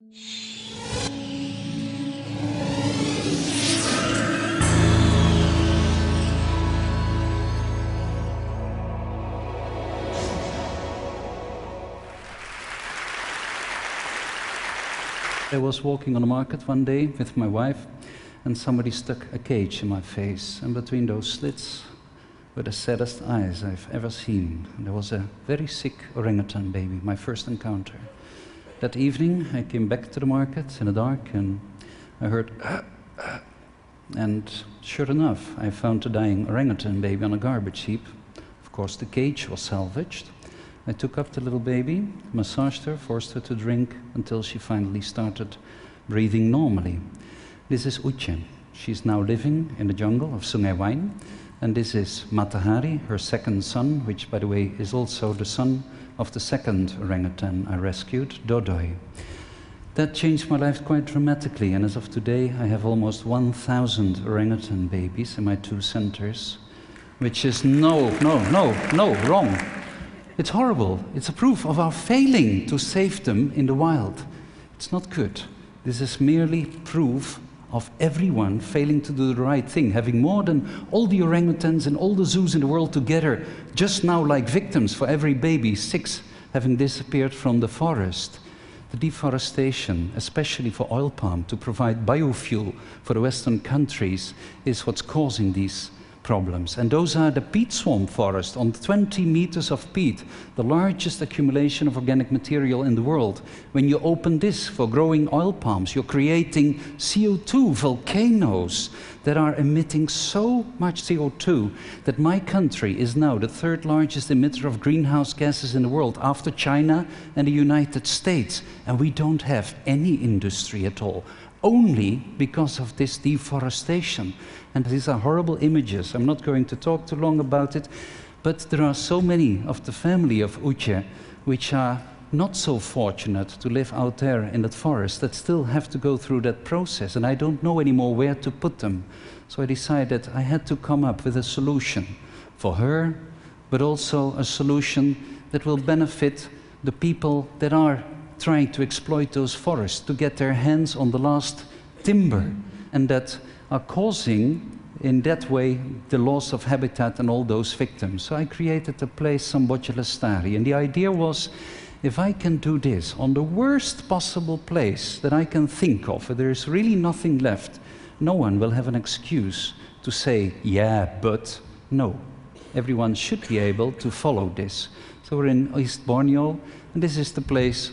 I was walking on the market one day with my wife, and somebody stuck a cage in my face, and between those slits were the saddest eyes I've ever seen. And there was a very sick orangutan baby, my first encounter. That evening I came back to the market in the dark, and I heard and sure enough I found a dying orangutan baby on a garbage heap. Of course the cage was salvaged. I took up the little baby, massaged her, forced her to drink until she finally started breathing normally. This is Uche. She's now living in the jungle of Sungai Wain. And this is Matahari, her second son, which by the way is also the son of the second orangutan I rescued, Dodoi. That changed my life quite dramatically, and as of today I have almost 1,000 orangutan babies in my 2 centers, which is wrong. It's horrible. It's a proof of our failing to save them in the wild. It's not good. This is merely proof of everyone failing to do the right thing, having more than all the orangutans and all the zoos in the world together, just now like victims for every baby, 6 having disappeared from the forest. The deforestation, especially for oil palm, to provide biofuel for the Western countries, is what's causing these problems. And those are the peat swamp forest on 20 meters of peat, the largest accumulation of organic material in the world. When you open this for growing oil palms, you're creating CO2 volcanoes that are emitting so much CO2 that my country is now the 3rd largest emitter of greenhouse gases in the world after China and the United States. And we don't have any industry at all, only because of this deforestation. And these are horrible images. I'm not going to talk too long about it, but there are so many of the family of Uche which are not so fortunate to live out there in that forest that still have to go through that process, and I don't know anymore where to put them. So I decided I had to come up with a solution for her, but also a solution that will benefit the people that are trying to exploit those forests to get their hands on the last timber, and that are causing, in that way, the loss of habitat and all those victims. So I created a place, Sambodjalestari, and the idea was, if I can do this on the worst possible place that I can think of, where there is really nothing left, no one will have an excuse to say, yeah, but no. Everyone should be able to follow this. So we're in East Borneo, and this is the place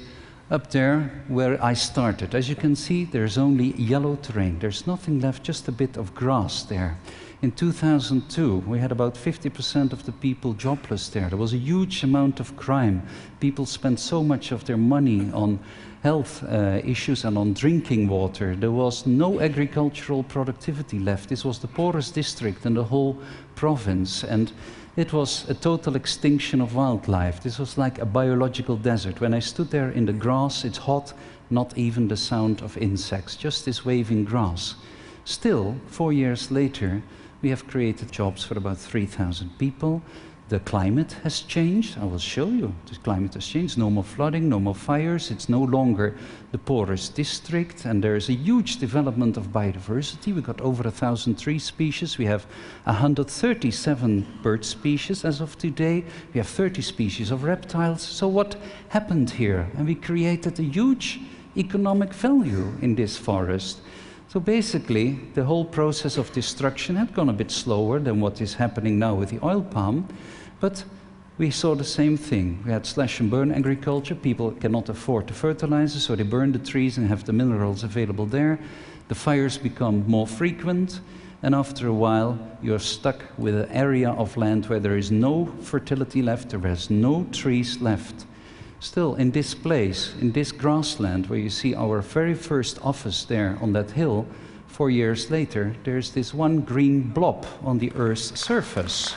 up there where I started. As you can see, there's only yellow terrain. There's nothing left, just a bit of grass there. In 2002, we had about 50% of the people jobless there. There was a huge amount of crime. People spent so much of their money on health issues and on drinking water. There was no agricultural productivity left. This was the poorest district in the whole province, and it was a total extinction of wildlife. This was like a biological desert. When I stood there in the grass, it's hot, not even the sound of insects, just this waving grass. Still, 4 years later, we have created jobs for about 3,000 people. The climate has changed. I will show you. The climate has changed. No more flooding, no more fires. It's no longer the poorest district, and there is a huge development of biodiversity. We got over 1,000 tree species. We have 137 bird species as of today. We have 30 species of reptiles. So what happened here? And we created a huge economic value in this forest. So basically, the whole process of destruction had gone a bit slower than what is happening now with the oil palm, but we saw the same thing. We had slash and burn agriculture. People cannot afford the fertilizer, so they burn the trees and have the minerals available there. The fires become more frequent, and after a while, you're stuck with an area of land where there is no fertility left, there is no trees left. Still, in this place, in this grassland, where you see our very first office there on that hill, 4 years later, there's this one green blob on the Earth's surface.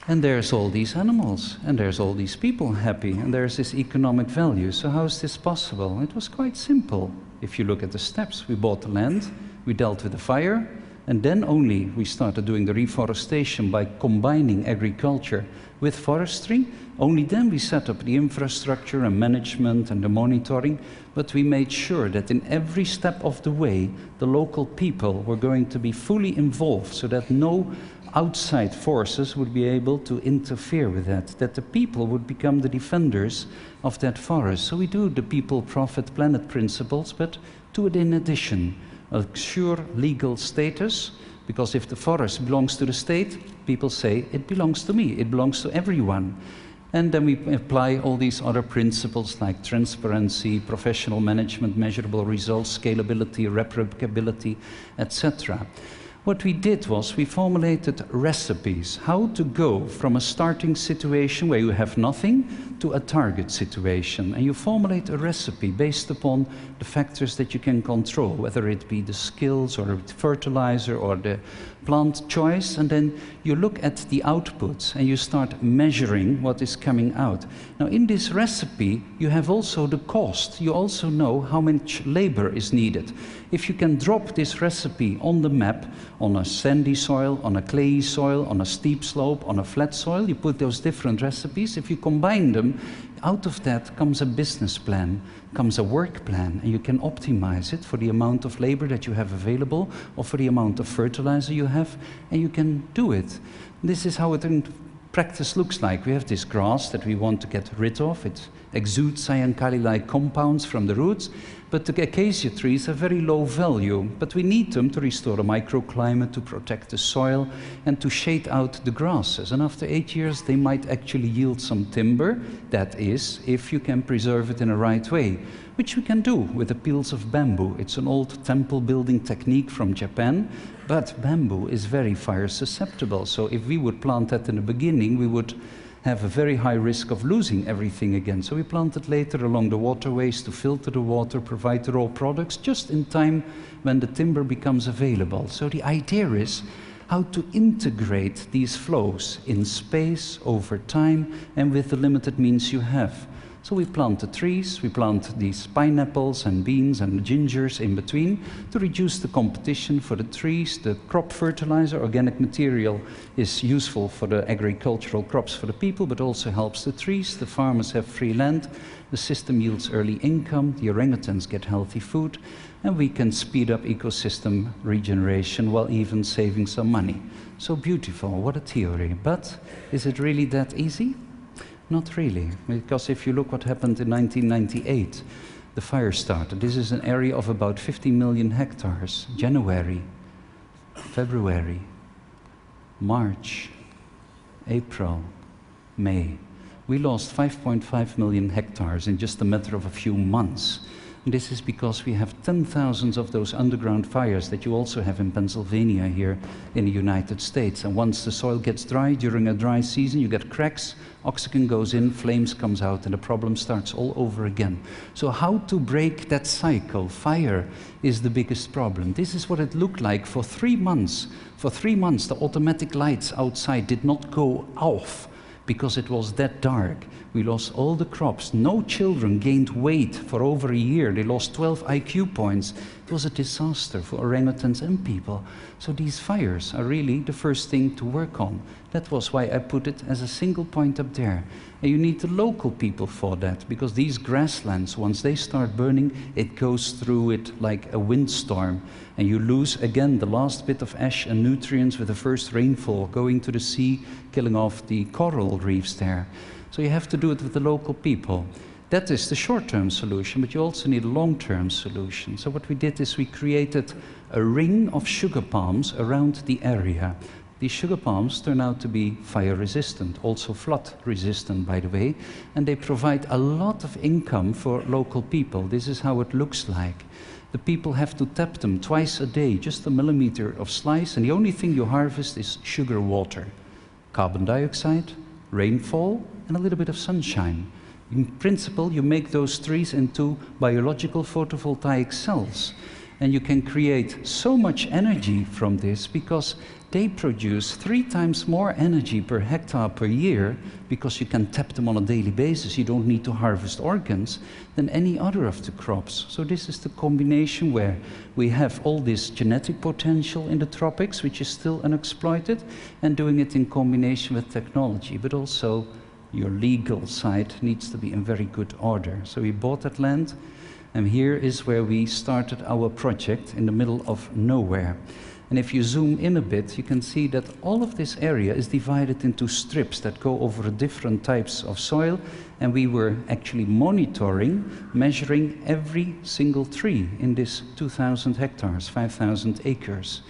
And there's all these animals, and there's all these people happy, and there's this economic value. So how is this possible? It was quite simple. If you look at the steps, we bought the land, we dealt with the fire, And then only we started doing the reforestation by combining agriculture with forestry. Only then we set up the infrastructure and management and the monitoring, but we made sure that in every step of the way, the local people were going to be fully involved so that no outside forces would be able to interfere with that the people would become the defenders of that forest. So we do the people, profit, planet principles, but do it in addition. A sure legal status, because if the forest belongs to the state, people say it belongs to me, it belongs to everyone. And then we apply all these other principles like transparency, professional management, measurable results, scalability, replicability, etc. What we did was we formulated recipes, how to go from a starting situation where you have nothing to a target situation. And you formulate a recipe based upon the factors that you can control, whether it be the skills or the fertilizer or the plant choice, and then you look at the outputs and you start measuring what is coming out. Now in this recipe you have also the cost. You also know how much labor is needed. If you can drop this recipe on the map, on a sandy soil, on a clayey soil, on a steep slope, on a flat soil, you put those different recipes. If you combine them, out of that comes a business plan, comes a work plan, and you can optimize it for the amount of labor that you have available or for the amount of fertilizer you have, and you can do it. This is how it in practice looks like. We have this grass that we want to get rid of. It exudes cyankali-like compounds from the roots, but the acacia trees are very low value, but we need them to restore a microclimate, to protect the soil, and to shade out the grasses. And after 8 years, they might actually yield some timber. That is, if you can preserve it in a right way, which we can do with the peels of bamboo. It's an old temple building technique from Japan, but bamboo is very fire susceptible. So if we would plant that in the beginning, we would have a very high risk of losing everything again. So we plant it later along the waterways to filter the water, provide the raw products just in time when the timber becomes available. So the idea is how to integrate these flows in space, over time, and with the limited means you have. So we plant the trees, we plant these pineapples and beans and gingers in between to reduce the competition for the trees. The crop fertilizer, organic material, is useful for the agricultural crops for the people, but also helps the trees. The farmers have free land, the system yields early income, the orangutans get healthy food, and we can speed up ecosystem regeneration while even saving some money. So beautiful, what a theory. But is it really that easy? Not really, because if you look what happened in 1998, the fire started. This is an area of about 50 million hectares. January, February, March, April, May. We lost 5.5 million hectares in just a matter of a few months. And this is because we have 10,000 of those underground fires that you also have in Pennsylvania here in the United States. And once the soil gets dry, during a dry season, you get cracks, oxygen goes in, flames comes out, and the problem starts all over again. So how to break that cycle? Fire is the biggest problem. This is what it looked like for 3 months. For 3 months, the automatic lights outside did not go off because it was that dark. We lost all the crops. No children gained weight for over a year. They lost 12 IQ points. It was a disaster for orangutans and people. So these fires are really the first thing to work on. That was why I put it as a single point up there. And you need the local people for that, because these grasslands, once they start burning, it goes through it like a windstorm. And you lose, again, the last bit of ash and nutrients with the first rainfall going to the sea, killing off the coral reefs there. So you have to do it with the local people. That is the short-term solution, but you also need a long-term solution. So what we did is we created a ring of sugar palms around the area. These sugar palms turn out to be fire-resistant, also flood-resistant, by the way, and they provide a lot of income for local people. This is how it looks like. The people have to tap them twice a day, just a millimeter of slice, and the only thing you harvest is sugar water, carbon dioxide, rainfall, and a little bit of sunshine. In principle, you make those trees into biological photovoltaic cells. And you can create so much energy from this because they produce 3 times more energy per hectare per year, because you can tap them on a daily basis. You don't need to harvest organs than any other of the crops. So this is the combination where we have all this genetic potential in the tropics, which is still unexploited, and doing it in combination with technology. But also your legal side needs to be in very good order. So we bought that land, and here is where we started our project, in the middle of nowhere. And if you zoom in a bit, you can see that all of this area is divided into strips that go over different types of soil, and we were actually monitoring, measuring every single tree in this 2,000 hectares, 5,000 acres.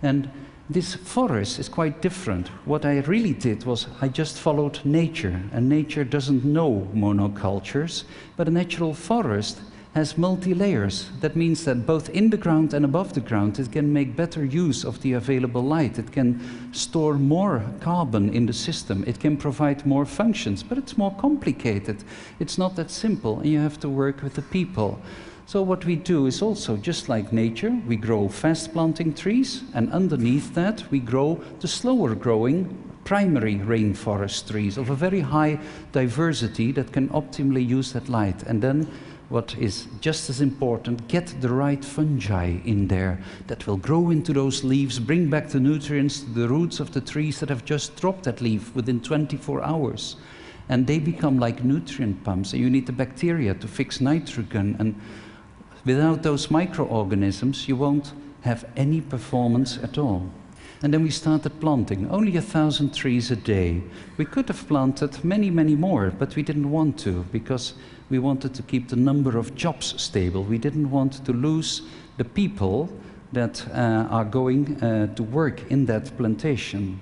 And this forest is quite different. What I really did was I just followed nature, and nature doesn't know monocultures, but a natural forest has multi-layers. That means that both in the ground and above the ground it can make better use of the available light. It can store more carbon in the system. It can provide more functions, but it's more complicated. It's not that simple, and you have to work with the people. So what we do is also, just like nature, we grow fast planting trees, and underneath that we grow the slower growing primary rainforest trees of a very high diversity that can optimally use that light. And then what is just as important, get the right fungi in there that will grow into those leaves, bring back the nutrients to the roots of the trees that have just dropped that leaf within 24 hours. And they become like nutrient pumps, and you need the bacteria to fix nitrogen. And without those microorganisms, you won't have any performance at all. And then we started planting, only 1,000 trees a day. We could have planted many, many more, but we didn't want to, because we wanted to keep the number of jobs stable. We didn't want to lose the people that are going to work in that plantation.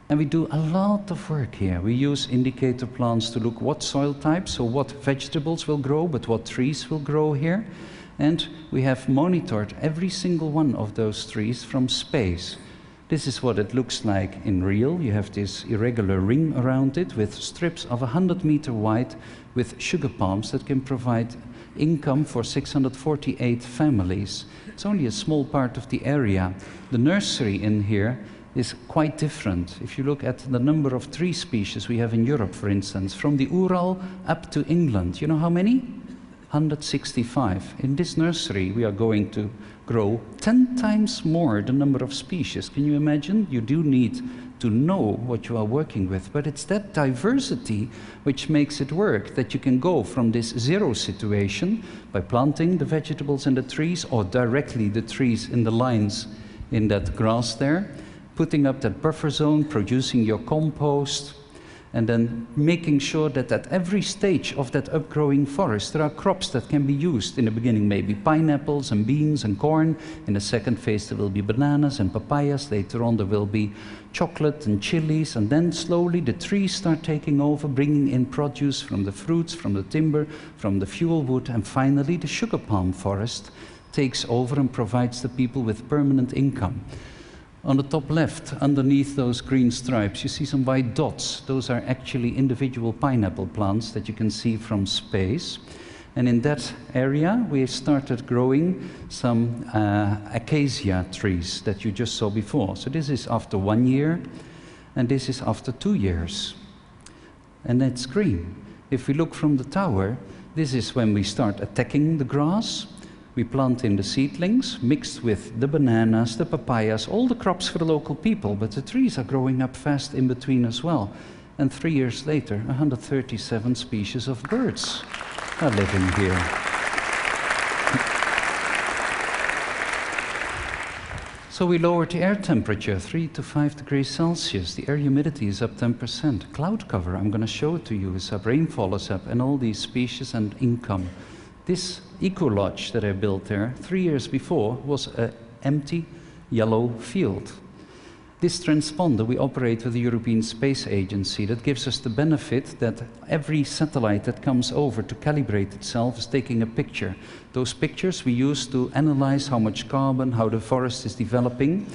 And we do a lot of work here. We use indicator plants to look what soil types, so what vegetables will grow, but what trees will grow here. And we have monitored every single one of those trees from space. This is what it looks like in real. You have this irregular ring around it with strips of 100 meters wide with sugar palms that can provide income for 648 families. It's only a small part of the area. The nursery in here is quite different. If you look at the number of tree species we have in Europe, for instance, from the Ural up to England, you know how many? 165. In this nursery we are going to grow 10 times more the number of species. Can you imagine? You do need to know what you are working with, but it's that diversity which makes it work, that you can go from this zero situation by planting the vegetables and the trees, or directly the trees in the lines in that grass there, putting up that buffer zone, producing your compost, and then making sure that at every stage of that upgrowing forest there are crops that can be used. In the beginning maybe pineapples and beans and corn. In the second phase there will be bananas and papayas. Later on there will be chocolate and chilies, and then slowly the trees start taking over, bringing in produce from the fruits, from the timber, from the fuel wood, and finally the sugar palm forest takes over and provides the people with permanent income. On the top left, underneath those green stripes, you see some white dots. Those are actually individual pineapple plants that you can see from space. And in that area, we started growing some acacia trees that you just saw before. So this is after 1 year, and this is after 2 years. And that's green. If we look from the tower, this is when we start attacking the grass. We plant in the seedlings, mixed with the bananas, the papayas, all the crops for the local people, but the trees are growing up fast in between as well. And 3 years later, 137 species of birds are living here. So we lowered the air temperature 3 to 5 degrees Celsius. The air humidity is up 10%. Cloud cover, I'm going to show it to you, is up, rainfall is up, and all these species and income. This eco-lodge that I built there 3 years before was an empty yellow field. This transponder we operate with the European Space Agency. That gives us the benefit that every satellite that comes over to calibrate itself is taking a picture. Those pictures we use to analyze how much carbon, how the forest is developing.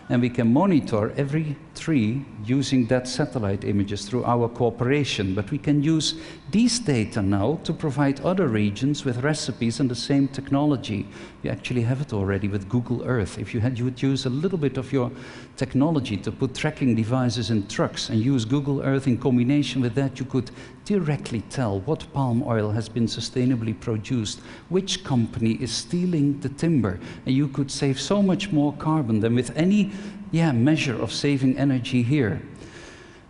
and we can monitor every tree using that satellite images through our cooperation. But we can use these data now to provide other regions with recipes and the same technology. You actually have it already with Google Earth. If you would use a little bit of your technology to put tracking devices in trucks and use Google Earth in combination with that, you could directly tell what palm oil has been sustainably produced, which company is stealing the timber, and you could save so much more carbon than with any measure of saving energy here.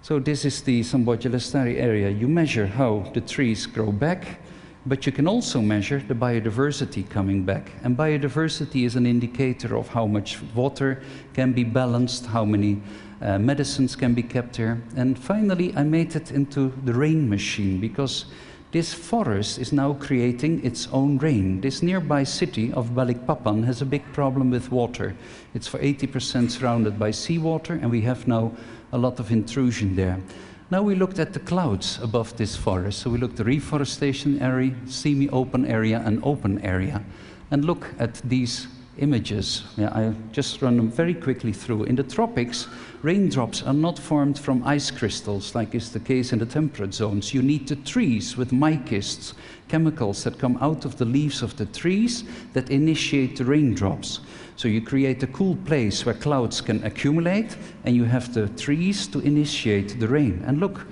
So this is the Samboja-Lestari area. You measure how the trees grow back, but you can also measure the biodiversity coming back. And biodiversity is an indicator of how much water can be balanced, how many medicines can be kept there. And finally, I made it into the rain machine, because this forest is now creating its own rain. This nearby city of Balikpapan has a big problem with water. It's for 80% surrounded by seawater, and we have now a lot of intrusion there. Now we looked at the clouds above this forest. So we looked at the reforestation area, semi-open area, and open area. And look at these images. I just run them very quickly through. In the tropics, raindrops are not formed from ice crystals, like is the case in the temperate zones. You need the trees with mycists, chemicals that come out of the leaves of the trees that initiate the raindrops. So you create a cool place where clouds can accumulate, and you have the trees to initiate the rain. And look,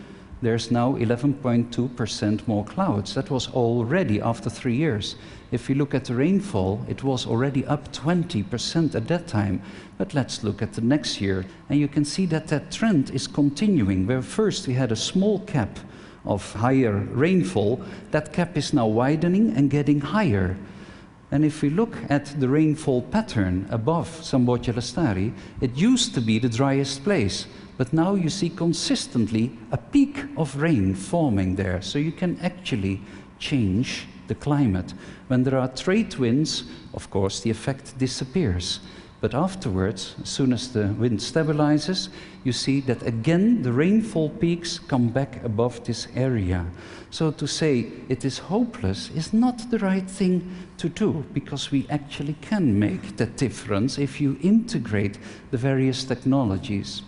there's now 11.2% more clouds. That was already after 3 years. If you look at the rainfall, it was already up 20% at that time. But let's look at the next year, and you can see that that trend is continuing, where first we had a small cap of higher rainfall. That cap is now widening and getting higher. And if we look at the rainfall pattern above Samboja-Lestari, it used to be the driest place. But now you see consistently a peak of rain forming there. So you can actually change the climate. When there are trade winds, of course, the effect disappears. But afterwards, as soon as the wind stabilizes, you see that again the rainfall peaks come back above this area. So to say it is hopeless is not the right thing to do, because we actually can make that difference if you integrate the various technologies.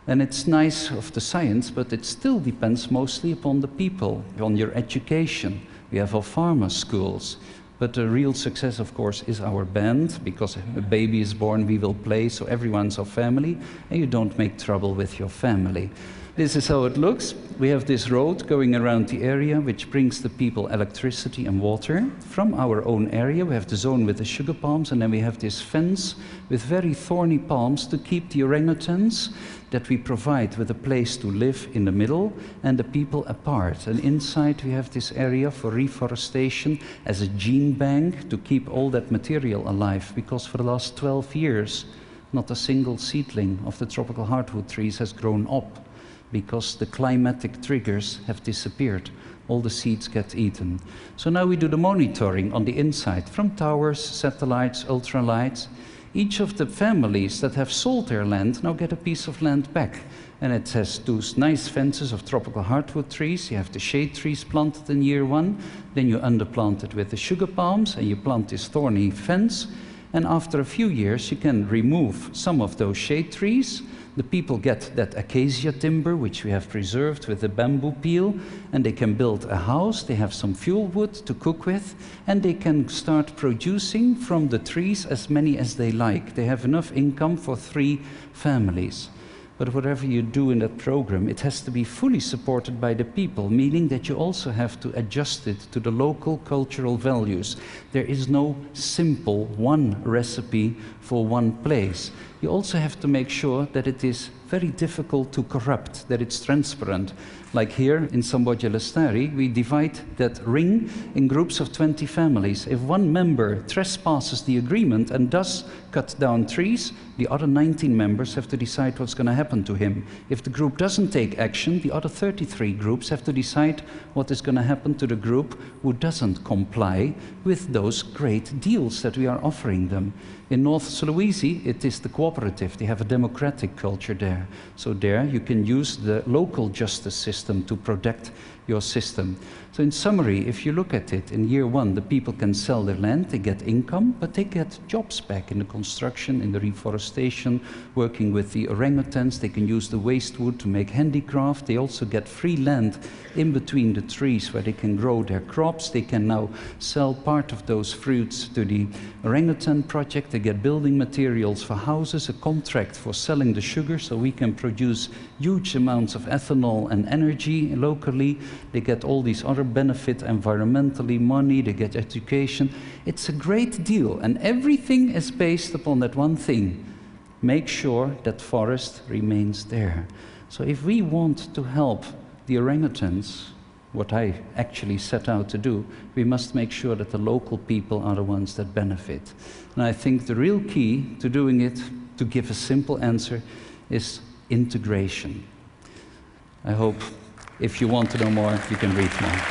And it's nice of the science, but it still depends mostly upon the people, on your education. We have our farmer schools. But the real success, of course, is our band, because a baby is born, we will play, so everyone's our family, and you don't make trouble with your family. This is how it looks. We have this road going around the area, which brings the people electricity and water. From our own area, we have the zone with the sugar palms, and then we have this fence with very thorny palms to keep the orangutans that we provide with a place to live in the middle and the people apart. And inside we have this area for reforestation as a gene bank to keep all that material alive, because for the last 12 years, not a single seedling of the tropical hardwood trees has grown up, because the climatic triggers have disappeared. All the seeds get eaten. So now we do the monitoring on the inside, from towers, satellites, ultralights. Each of the families that have sold their land now get a piece of land back. And it has those nice fences of tropical hardwood trees. You have the shade trees planted in year 1. Then you underplant it with the sugar palms, and you plant this thorny fence. And after a few years, you can remove some of those shade trees. The people get that acacia timber, which we have preserved with the bamboo peel, and they can build a house, they have some fuel wood to cook with, and they can start producing from the trees as many as they like. They have enough income for 3 families. But whatever you do in that program, it has to be fully supported by the people, meaning that you also have to adjust it to the local cultural values. There is no simple one recipe for one place. You also have to make sure that it is very difficult to corrupt, that it's transparent. Like here in Samboja-Lestari, we divide that ring in groups of 20 families. If one member trespasses the agreement and does cut down trees, the other 19 members have to decide what's going to happen to him. If the group doesn't take action, the other 33 groups have to decide what is going to happen to the group who doesn't comply with those great deals that we are offering them. In North Sulawesi, it is the cooperative. They have a democratic culture there. So there you can use the local justice system to protect your system. So in summary, if you look at it, in year one, the people can sell their land, they get income, but they get jobs back in the construction, in the reforestation, working with the orangutans. They can use the waste wood to make handicraft. They also get free land in between the trees where they can grow their crops. They can now sell part of those fruits to the orangutan project. They get building materials for houses, a contract for selling the sugar, so we can produce huge amounts of ethanol and energy locally. They get all these other benefits environmentally, money, they get education. It's a great deal, and everything is based upon that one thing: make sure that forest remains there. So if we want to help the orangutans, what I actually set out to do, we must make sure that the local people are the ones that benefit. And I think the real key to doing it, to give a simple answer, is integration. I hope if you want to know more, you can read more.